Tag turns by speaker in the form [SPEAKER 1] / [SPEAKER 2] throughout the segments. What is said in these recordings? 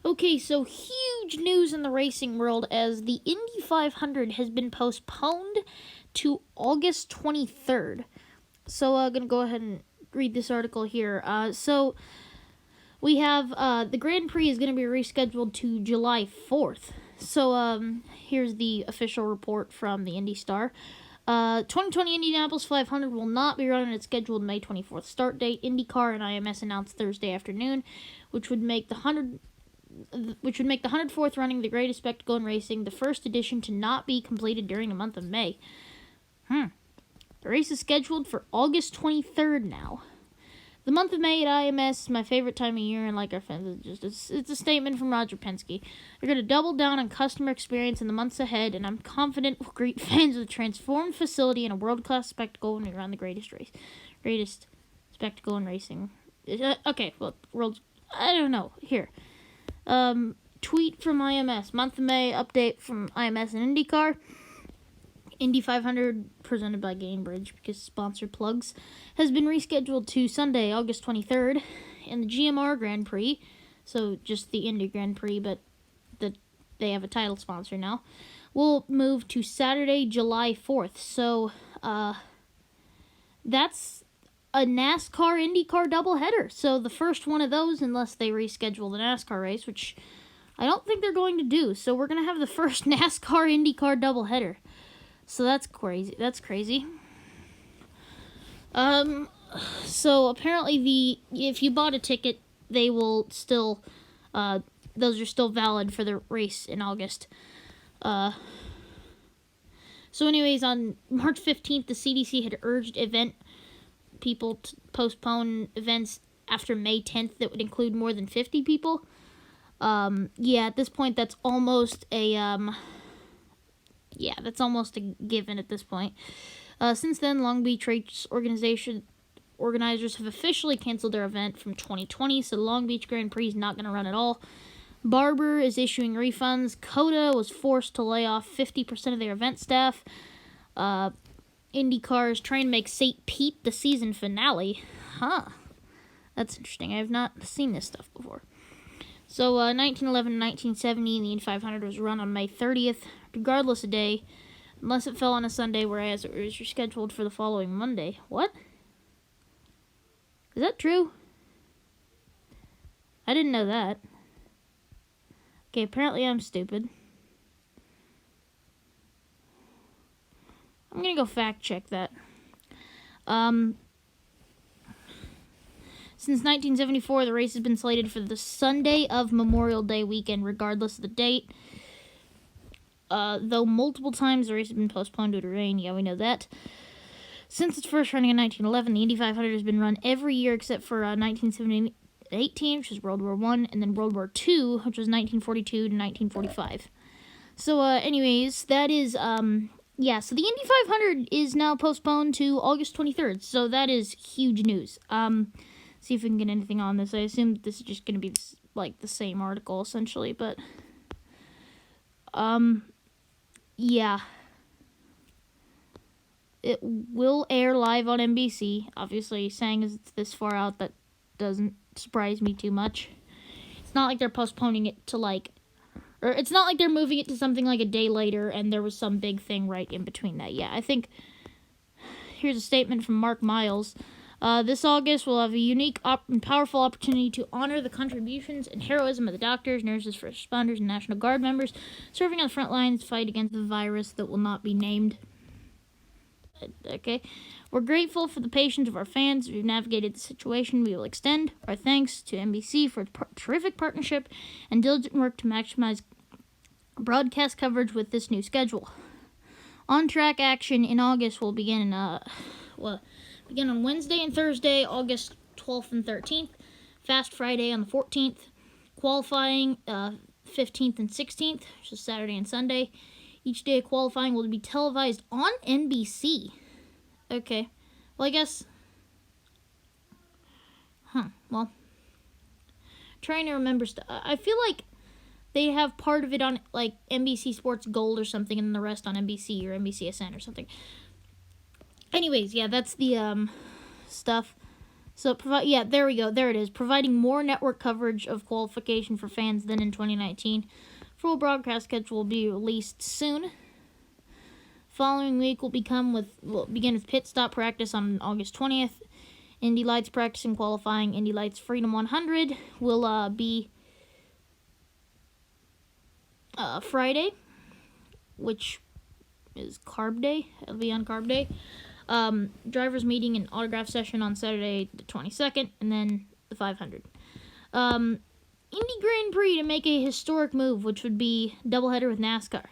[SPEAKER 1] Okay, so huge news in the racing world as the Indy 500 has been postponed to August 23rd. So I'm going to go ahead and read this article here. So we have the Grand Prix is going to be rescheduled to July 4th. So here's the official report from the Indy Star. 2020 Indianapolis 500 will not be running its scheduled May 24th start date. IndyCar and IMS announced Thursday afternoon, which would make the 104th running of the greatest spectacle in racing, the first edition to not be completed during the month of May. The race is scheduled for August 23rd now. The month of May at IMS is my favorite time of year, and like our fans, it's a statement from Roger Penske. They're going to double down on customer experience in the months ahead, and I'm confident we'll greet fans with a transformed facility and a world-class spectacle when we run the greatest spectacle in racing. Okay, well, I don't know. Here. Tweet from IMS. Month of May update from IMS and IndyCar. Indy 500, presented by Gainbridge because sponsor plugs, has been rescheduled to Sunday, August 23rd. And the GMR Grand Prix, so just the Indy Grand Prix, but they have a title sponsor now, will move to Saturday, July 4th. So, that's a NASCAR IndyCar doubleheader. So the first one of those, unless they reschedule the NASCAR race, which I don't think they're going to do. So we're going to have the first NASCAR IndyCar doubleheader. So that's crazy. So apparently if you bought a ticket, they will still, those are still valid for the race in August. So anyways, on March 15th, the CDC had urged event people to postpone events after May 10th that would include more than 50 people. At this point, that's almost a given at this point. Since then, Long Beach race organizers have officially canceled their event from 2020, so the Long Beach Grand Prix is not going to run at all. Barber is issuing refunds. COTA was forced to lay off 50% of their event staff. IndyCar is trying to make St. Pete the season finale. That's interesting. I have not seen this stuff before. So, 1911 and 1970, the Indy 500 was run on May 30th, regardless of day, unless it fell on a Sunday, whereas it was rescheduled for the following Monday. What? Is that true? I didn't know that. Okay, apparently I'm stupid. I'm gonna go fact check that. Since 1974, the race has been slated for the Sunday of Memorial Day weekend, regardless of the date. Though multiple times the race has been postponed due to rain. Yeah, we know that. Since its first running in 1911, the Indy 500 has been run every year except for 1918, which is World War I, and then World War II, which was 1942 to 1945. So, anyways, that is, so the Indy 500 is now postponed to August 23rd, so that is huge news. See if we can get anything on this. I assume this is just going to be, like, the same article, essentially, but, it will air live on NBC. Obviously, saying as it's this far out, that doesn't surprise me too much. It's not like they're postponing it to, or it's not like they're moving it to something like a day later and there was some big thing right in between that. Yeah, I think, here's a statement from Mark Miles. This August, we'll have a unique and powerful opportunity to honor the contributions and heroism of the doctors, nurses, first responders, and National Guard members serving on the front lines to fight against the virus that will not be named. Okay. We're grateful for the patience of our fans who've navigated the situation. We will extend our thanks to NBC for its terrific partnership and diligent work to maximize broadcast coverage with this new schedule. On-track action in August will begin on Wednesday and Thursday, August 12th and 13th. Fast Friday on the 14th. Qualifying 15th and 16th, which is Saturday and Sunday. Each day of qualifying will be televised on NBC. Okay. Well, I guess... Well, trying to remember stuff. I feel like they have part of it on, like, NBC Sports Gold or something, and the rest on NBC or NBCSN or something. Anyways, yeah, that's the stuff. So, there we go. There it is. Providing more network coverage of qualification for fans than in 2019. Full broadcast schedule will be released soon. Following week will begin with pit stop practice on August 20th. Indy Lights practice and qualifying. Indy Lights Freedom 100 will be Friday, which is Carb Day. It'll be on Carb Day. Drivers meeting and autograph session on Saturday the 22nd, and then the 500. Indy Grand Prix to make a historic move, which would be doubleheader with NASCAR.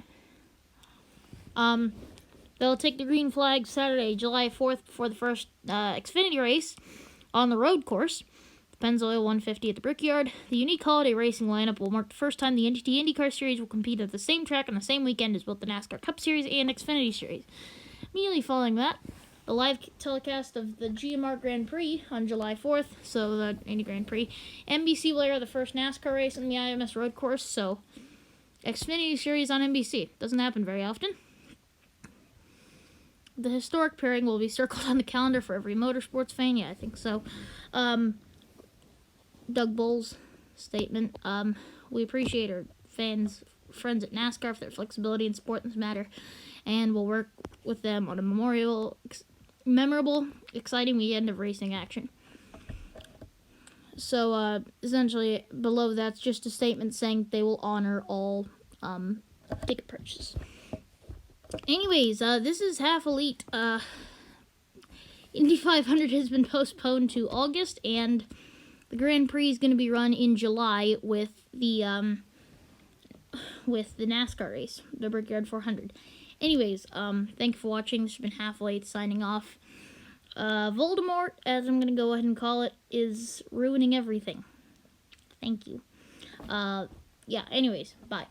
[SPEAKER 1] They'll take the green flag Saturday, July 4th for the first Xfinity race on the road course, the Pennzoil 150 at the Brickyard. The unique holiday racing lineup will mark the first time the IndyCar Series will compete at the same track on the same weekend as both the NASCAR Cup Series and Xfinity Series. Immediately following that, a live telecast of the GMR Grand Prix on July 4th, so the Indy Grand Prix. NBC will air the first NASCAR race on the IMS road course, so Xfinity Series on NBC. Doesn't happen very often. The historic pairing will be circled on the calendar for every motorsports fan. Yeah, I think so. Doug Bull's statement. We appreciate our friends at NASCAR for their flexibility and support in this matter, and we'll work with them on a memorable, exciting weekend of racing action. So, essentially, below that's just a statement saying they will honor all ticket purchases. Anyways, this is Half Elite. Indy 500 has been postponed to August, and the Grand Prix is going to be run in July with the NASCAR race, the Brickyard 400. Anyways, thank you for watching. This has been Half Elite signing off. Voldemort, as I'm going to go ahead and call it, is ruining everything. Thank you. Yeah, anyways, bye.